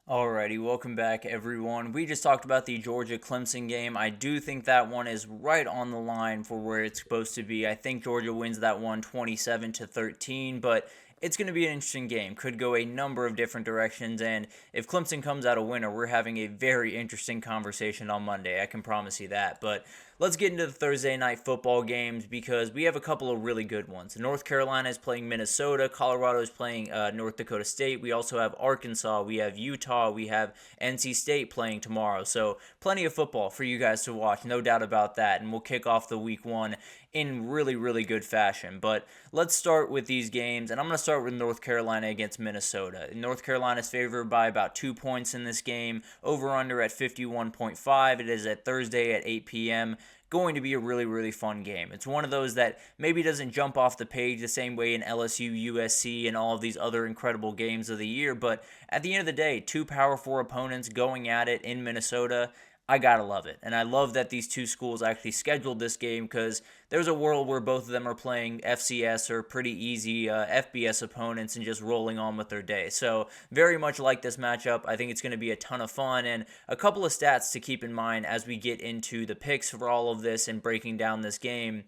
Alrighty, welcome back everyone. We just talked about the Georgia-Clemson game. I do think that one is right on the line for where it's supposed to be. I think Georgia wins that one 27-13, but it's going to be an interesting game. Could go a number of different directions, and if Clemson comes out a winner, we're having a very interesting conversation on Monday. I can promise you that. But let's get into the Thursday night football games because we have a couple of really good ones. North Carolina is playing Minnesota. Colorado is playing North Dakota State. We also have Arkansas. We have Utah. We have NC State playing tomorrow. So plenty of football for you guys to watch, no doubt about that. And we'll kick off the week one in really, really good fashion. But let's start with these games, and I'm going to start with North Carolina against Minnesota. North Carolina is favored by about 2 points in this game, over-under at 51.5. It is at Thursday at 8 p.m. Going to be a really, really fun game. It's one of those that maybe doesn't jump off the page the same way in LSU, USC, and all of these other incredible games of the year, but at the end of the day, two Power 4 opponents going at it in Minnesota. I gotta love it. And I love that these two schools actually scheduled this game because there's a world where both of them are playing FCS or pretty easy FBS opponents and just rolling on with their day. So very much like this matchup. I think it's going to be a ton of fun. And a couple of stats to keep in mind as we get into the picks for all of this and breaking down this game.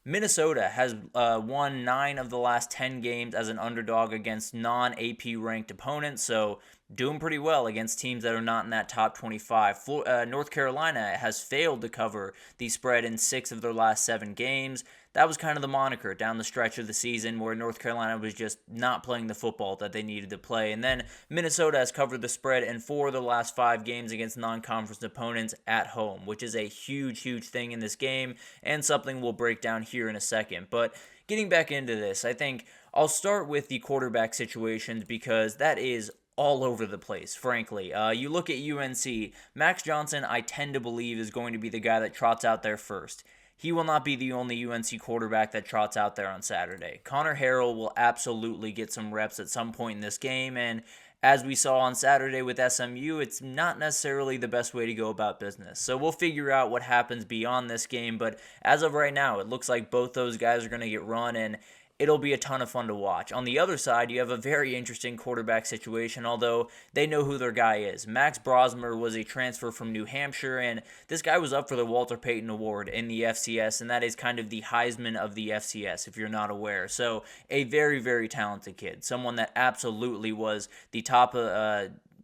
Minnesota has won 9 of the last 10 games as an underdog against non-AP ranked opponents, so doing pretty well against teams that are not in that top 25. North Carolina has failed to cover the spread in 6 of their last 7 games. That was kind of the moniker down the stretch of the season where North Carolina was just not playing the football that they needed to play. And then Minnesota has covered the spread in 4 of the last 5 games against non-conference opponents at home, which is a huge, huge thing in this game and something we'll break down here in a second. But getting back into this, I think I'll start with the quarterback situations because that is all over the place, frankly. You look at UNC, Max Johnson, I tend to believe, is going to be the guy that trots out there first. He will not be the only UNC quarterback that trots out there on Saturday. Connor Harrell will absolutely get some reps at some point in this game, and as we saw on Saturday with SMU, it's not necessarily the best way to go about business. So we'll figure out what happens beyond this game, but as of right now, it looks like both those guys are going to get run, and it'll be a ton of fun to watch. On the other side, you have a very interesting quarterback situation, although they know who their guy is. Max Brosmer was a transfer from New Hampshire, and this guy was up for the Walter Payton Award in the FCS, and that is kind of the Heisman of the FCS, if you're not aware. So a very, very talented kid, someone that absolutely was the top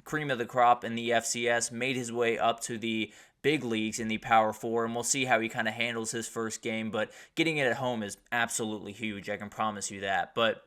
cream of the crop in the FCS, made his way up to the big leagues in the Power 4, and we'll see how he kind of handles his first game, but getting it at home is absolutely huge, I can promise you that. But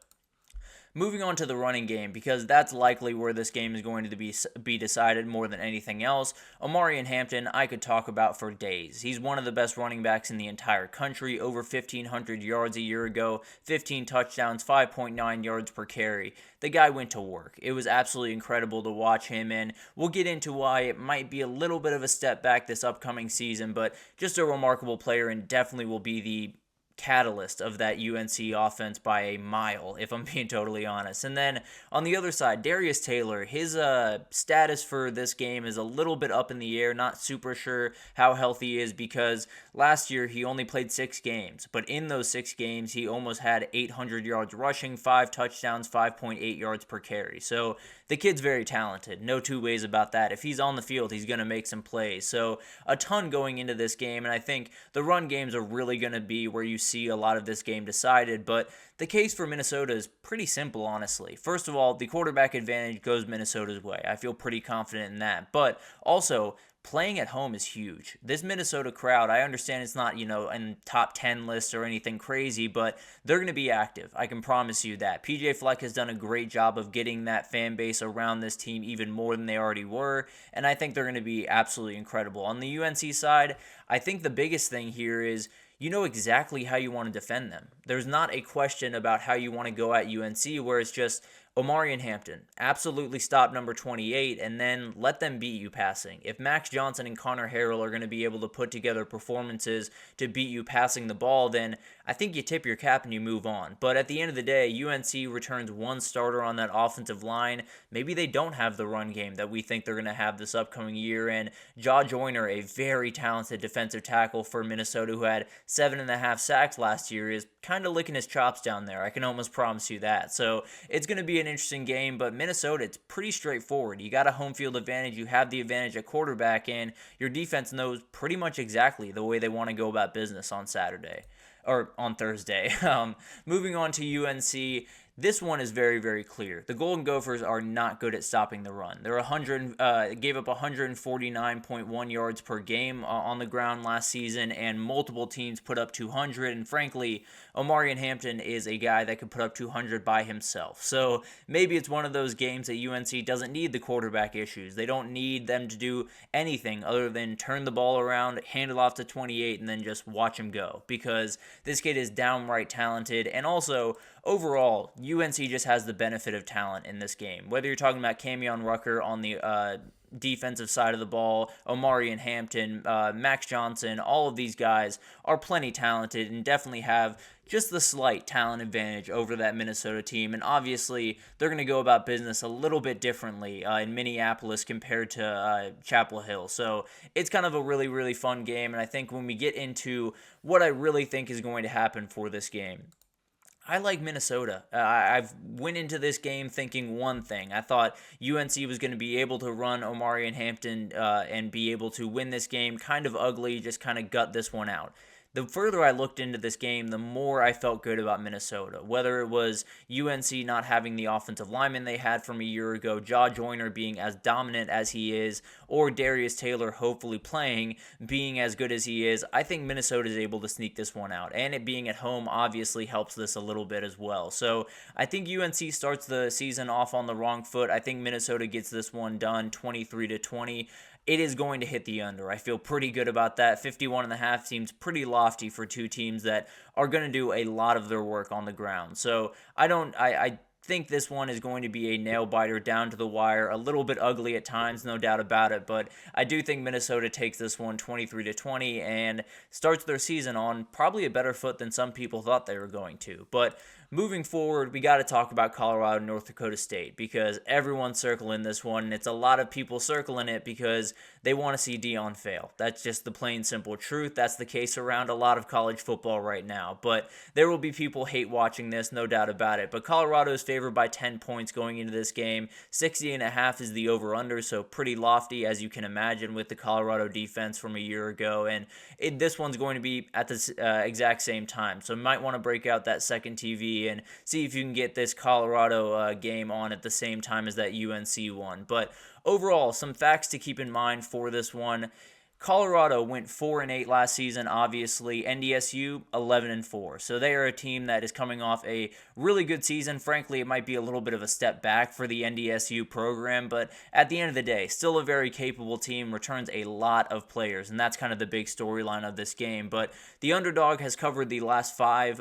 moving on to the running game, because that's likely where this game is going to be decided more than anything else. Omarion Hampton, I could talk about for days. He's one of the best running backs in the entire country, over 1,500 yards a year ago, 15 touchdowns, 5.9 yards per carry. The guy went to work. It was absolutely incredible to watch him, and we'll get into why it might be a little bit of a step back this upcoming season, but just a remarkable player and definitely will be the catalyst of that UNC offense by a mile, if I'm being totally honest. And then on the other side, Darius Taylor, his status for this game is a little bit up in the air. Not super sure how healthy he is because last year he only played 6 games, but in those 6 games he almost had 800 yards rushing, 5 touchdowns, 5.8 yards per carry. So the kid's very talented, no two ways about that. If he's on the field, he's going to make some plays. So a ton going into this game, and I think the run games are really going to be where you see a lot of this game decided, but the case for Minnesota is pretty simple, honestly. First of all, the quarterback advantage goes Minnesota's way. I feel pretty confident in that, but also playing at home is huge. This Minnesota crowd, I understand it's not, in top 10 lists or anything crazy, but they're going to be active. I can promise you that. PJ Fleck has done a great job of getting that fan base around this team even more than they already were, and I think they're going to be absolutely incredible. On the UNC side, I think the biggest thing here is you know exactly how you want to defend them. There's not a question about how you want to go at UNC where it's just Omarion Hampton, absolutely stop number 28 and then let them beat you passing. If Max Johnson and Connor Harrell are going to be able to put together performances to beat you passing the ball, then I think you tip your cap and you move on. But at the end of the day, UNC returns one starter on that offensive line. Maybe they don't have the run game that we think they're going to have this upcoming year. And Jaw Joyner, a very talented defensive tackle for Minnesota who had 7.5 sacks last year, is kind of licking his chops down there. I can almost promise you that. So it's going to be an an interesting game, but Minnesota, it's pretty straightforward. You got a home field advantage. You have the advantage at quarterback, and your defense knows pretty much exactly the way they want to go about business on Saturday. Or on Thursday. Moving on to UNC, this one is very, very clear. The Golden Gophers are not good at stopping the run. They're gave up 149.1 yards per game on the ground last season, and multiple teams put up 200. And frankly, Omarion Hampton is a guy that could put up 200 by himself. So maybe it's one of those games that UNC doesn't need the quarterback issues. They don't need them to do anything other than turn the ball around, hand it off to 28, and then just watch him go. Because this kid is downright talented, and also overall, UNC just has the benefit of talent in this game. Whether you're talking about Camion Rucker on the defensive side of the ball, Omarion Hampton, Max Johnson, all of these guys are plenty talented and definitely have just the slight talent advantage over that Minnesota team. And obviously, they're going to go about business a little bit differently in Minneapolis compared to Chapel Hill. So it's kind of a really, really fun game. And I think when we get into what I really think is going to happen for this game, I like Minnesota. I've went into this game thinking one thing. I thought UNC was going to be able to run Omarion Hampton and be able to win this game kind of ugly, just kind of gut this one out. The further I looked into this game, the more I felt good about Minnesota. Whether it was UNC not having the offensive lineman they had from a year ago, Jaw Joyner being as dominant as he is, or Darius Taylor hopefully playing, being as good as he is, I think Minnesota is able to sneak this one out. And it being at home obviously helps this a little bit as well. So I think UNC starts the season off on the wrong foot. I think Minnesota gets this one done 23-20. It is going to hit the under. I feel pretty good about that. 51.5 seems pretty lofty for two teams that are going to do a lot of their work on the ground. So I think this one is going to be a nail biter down to the wire, a little bit ugly at times, no doubt about it, but I do think Minnesota takes this one 23-20 and starts their season on probably a better foot than some people thought they were going to. But moving forward, we got to talk about Colorado and North Dakota State because everyone's circling this one, and it's a lot of people circling it because they want to see Deion fail. That's just the plain simple truth. That's the case around a lot of college football right now, but there will be people hate watching this, no doubt about it. But Colorado is favored by 10 points going into this game. 60.5 is the over-under, so pretty lofty as you can imagine with the Colorado defense from a year ago, and this one's going to be at the exact same time, so you might want to break out that second TV and see if you can get this Colorado game on at the same time as that UNC one. But overall, some facts to keep in mind for this one. Colorado went 4-8 last season, obviously. NDSU 11-4. So they are a team that is coming off a really good season. Frankly, it might be a little bit of a step back for the NDSU program, but at the end of the day, still a very capable team, returns a lot of players, and that's kind of the big storyline of this game. But the underdog has covered the last five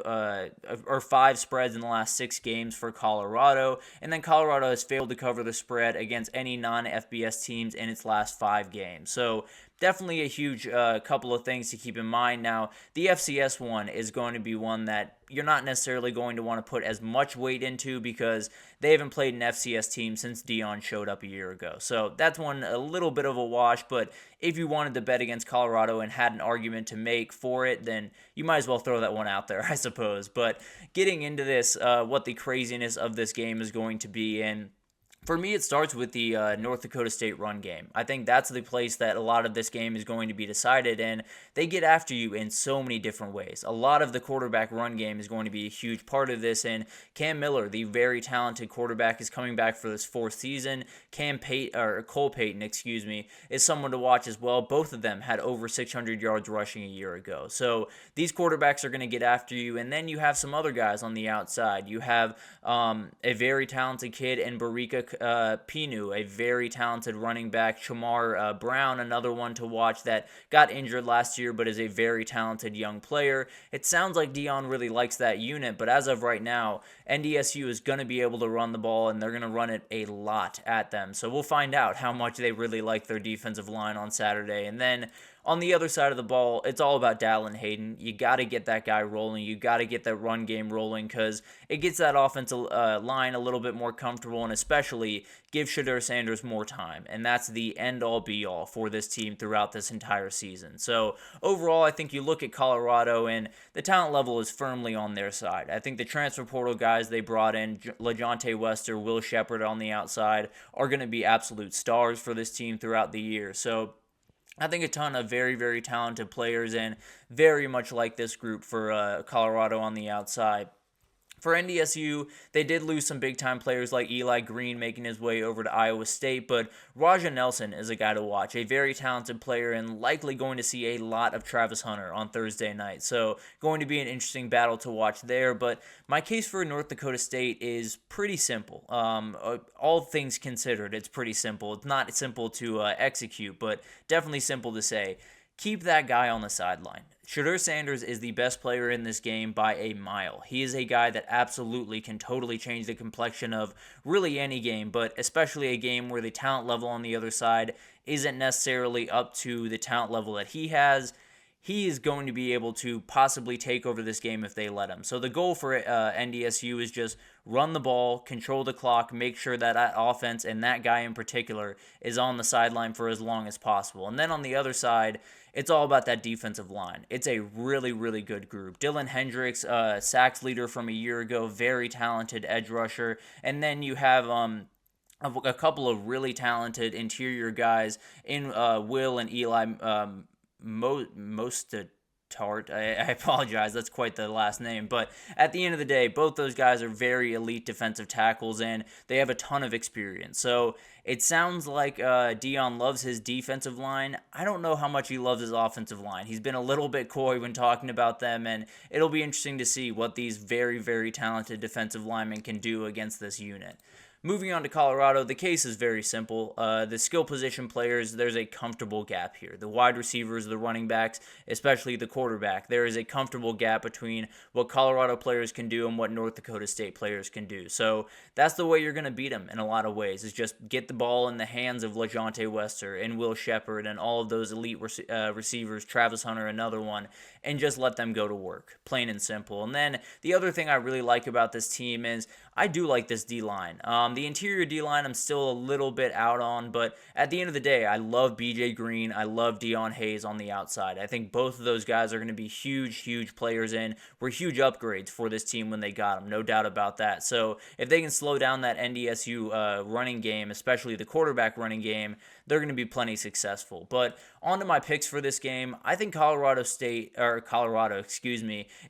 spreads in the last 6 games for Colorado, and then Colorado has failed to cover the spread against any non-FBS teams in its last 5 games. So definitely a huge couple of things to keep in mind. Now, the FCS one is going to be one that you're not necessarily going to want to put as much weight into because they haven't played an FCS team since Deion showed up a year ago. So that's one a little bit of a wash, but if you wanted to bet against Colorado and had an argument to make for it, then you might as well throw that one out there, I suppose. But getting into this, what the craziness of this game is going to be, and for me, it starts with the North Dakota State run game. I think that's the place that a lot of this game is going to be decided, and they get after you in so many different ways. A lot of the quarterback run game is going to be a huge part of this, and Cam Miller, the very talented quarterback, is coming back for this 4th season. Cole Payton, is someone to watch as well. Both of them had over 600 yards rushing a year ago. So these quarterbacks are going to get after you, and then you have some other guys on the outside. You have a very talented kid in Barika Pinu, a very talented running back. Shamar Brown, another one to watch that got injured last year but is a very talented young player. It sounds like Deion really likes that unit, but as of right now, NDSU is going to be able to run the ball, and they're going to run it a lot at them. So we'll find out how much they really like their defensive line on Saturday. And then on the other side of the ball, it's all about Dallin Hayden. You got to get that guy rolling. You got to get that run game rolling because it gets that offensive line a little bit more comfortable, and especially essentially give Shedeur Sanders more time, and that's the end-all be-all for this team throughout this entire season. So overall, I think you look at Colorado, and the talent level is firmly on their side. I think the transfer portal guys they brought in, LaJohntay Wester, Will Sheppard on the outside, are going to be absolute stars for this team throughout the year. So I think a ton of very, very talented players, and very much like this group for Colorado on the outside. For NDSU, they did lose some big-time players like Eli Green making his way over to Iowa State, but Raja Nelson is a guy to watch, a very talented player, and likely going to see a lot of Travis Hunter on Thursday night. So going to be an interesting battle to watch there, but my case for North Dakota State is pretty simple. All things considered, it's pretty simple. It's not simple to execute, but definitely simple to say. Keep that guy on the sideline. Shedeur Sanders is the best player in this game by a mile. He is a guy that absolutely can totally change the complexion of really any game, but especially a game where the talent level on the other side isn't necessarily up to the talent level that he has. He is going to be able to possibly take over this game if they let him. So the goal for NDSU is just run the ball, control the clock, make sure that that offense and that guy in particular is on the sideline for as long as possible. And then on the other side, it's all about that defensive line. It's a really, really good group. Dylan Hendricks, sacks leader from a year ago, very talented edge rusher. And then you have a couple of really talented interior guys in Will and Eli Mostert. I apologize, that's quite the last name, but at the end of the day, both those guys are very elite defensive tackles, and they have a ton of experience. So it sounds like Dion loves his defensive line. I don't know how much he loves his offensive line. He's been a little bit coy when talking about them, and it'll be interesting to see what these very, very talented defensive linemen can do against this unit. Moving on to Colorado, the case is very simple. The skill position players, there's a comfortable gap here. The wide receivers, the running backs, especially the quarterback, there is a comfortable gap between what Colorado players can do and what North Dakota State players can do. So that's the way you're going to beat them in a lot of ways, is just get the ball in the hands of LaJohntay Wester and Will Sheppard and all of those elite receivers, Travis Hunter, another one, and just let them go to work, plain and simple. And then the other thing I really like about this team is I do like this D-line. The interior D-line I'm still a little bit out on, but at the end of the day, I love BJ Green. I love Deon Hayes on the outside. I think both of those guys are going to be huge, huge players and were huge upgrades for this team when they got them, no doubt about that. So if they can slow down that NDSU running game, especially the quarterback running game, they're going to be plenty successful. But on to my picks for this game. I think Colorado,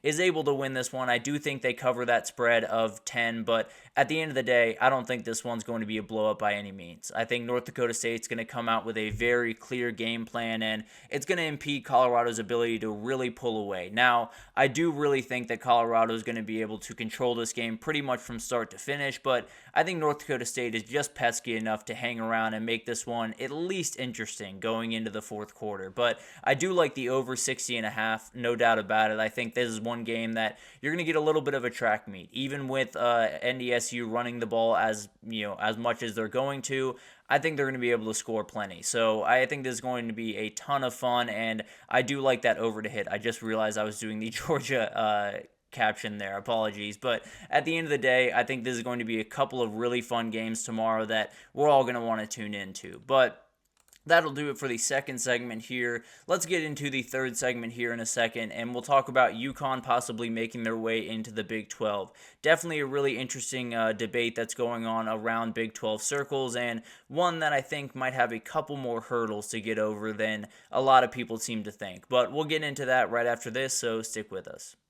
is able to win this one. I do think they cover that spread of 10, but at the end of the day, I don't think this one's going to be a blow-up by any means. I think North Dakota State's going to come out with a very clear game plan, and it's going to impede Colorado's ability to really pull away. Now, I do really think that Colorado's going to be able to control this game pretty much from start to finish, but I think North Dakota State is just pesky enough to hang around and make this one at least interesting going into the fourth quarter. But I do like the over 60.5, no doubt about it. I think this is one game that you're going to get a little bit of a track meet, even with NDSU running the ball as much as they're going to. I think they're going to be able to score plenty. So I think this is going to be a ton of fun, and I do like that over to hit. I just realized I was doing the Georgia caption there. Apologies. But at the end of the day, I think this is going to be a couple of really fun games tomorrow that we're all going to want to tune into. But that'll do it for the second segment here. Let's get into the third segment here in a second, and we'll talk about UConn possibly making their way into the Big 12. Definitely a really interesting debate that's going on around Big 12 circles, and one that I think might have a couple more hurdles to get over than a lot of people seem to think. But we'll get into that right after this, so stick with us.